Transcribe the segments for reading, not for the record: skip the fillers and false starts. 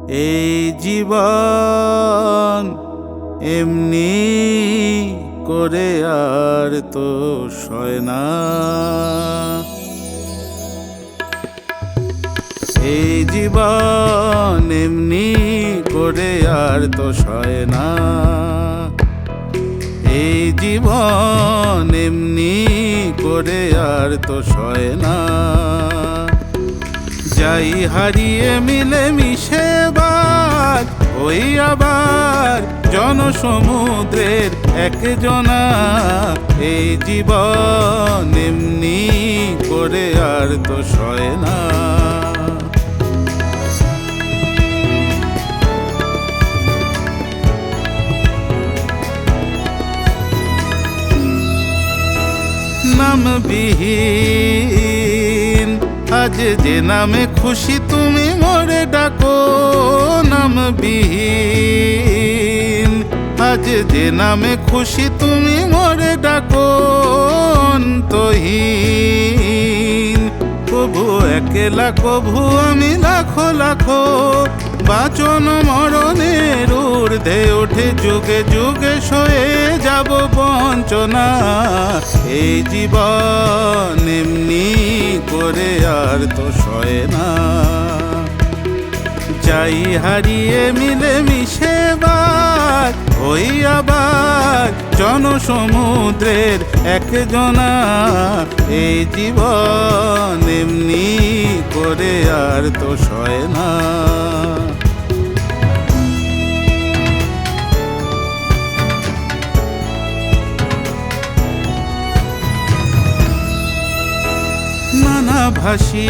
এই জীবন এমনি করে আর তো সয় না। এই জীবন এমনি করে আর তো সয় না। এই জীবন এমনি করে আর তো সয় না। যাই হারিয়ে মিলে মিশে বার ওই আবার জনসমুদ্রের একজনা। এই জীবন এমনি করে আর তো সয় না। নামবিহীন আজ যে নামে খুশি তুমি মোরে ডাকো। নামবিহীন আজ যে নামে খুশি তুমি মোরে ডাকো। অন্তহীন প্রভু একলা কভু আমি লাখো লাখো। বাঁচন মরণের ঊর্ধ্বে ওঠে যুগে যুগে সয়ে যাব বঞ্চনা। এই জীবন এমনি করে আর তো সয় না। যাই হারিয়ে মিলে মিশে বার ওই আবার জনসমুদ্রের একজনা। এই জীবন এমনি করে আর তো সয় না। নানাভাষী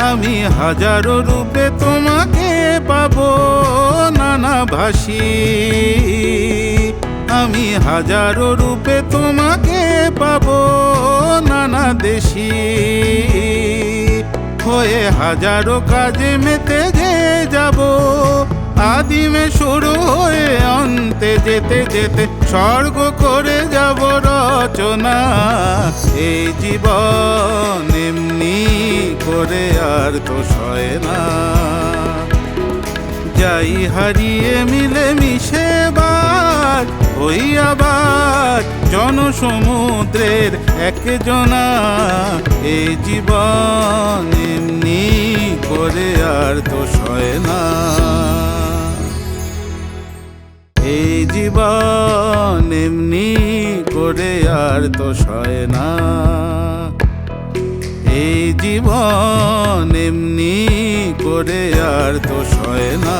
আমি হাজারো রূপে তোমাকে পাবো। নানাভাষী আমি হাজারো রূপে তোমাকে পাবো। নানা দেশী হয়ে হাজারো কাজে মেতে যে যাব। আদিমে শুরু হয়ে অন্তে যেতে যেতে স্বর্গ করে যাব রচনা। এই জীবন এমনি করে আর তো সয় না। যাই হারিয়ে মিলে মিশে বার ওই আবার জনসমুদ্রের একজনা। এই জীবন এমনি করে আর তো সয় না। এই জীবন এমনি করে আর তো সয় না। এই জীবন এমনি করে আর তো সয় না।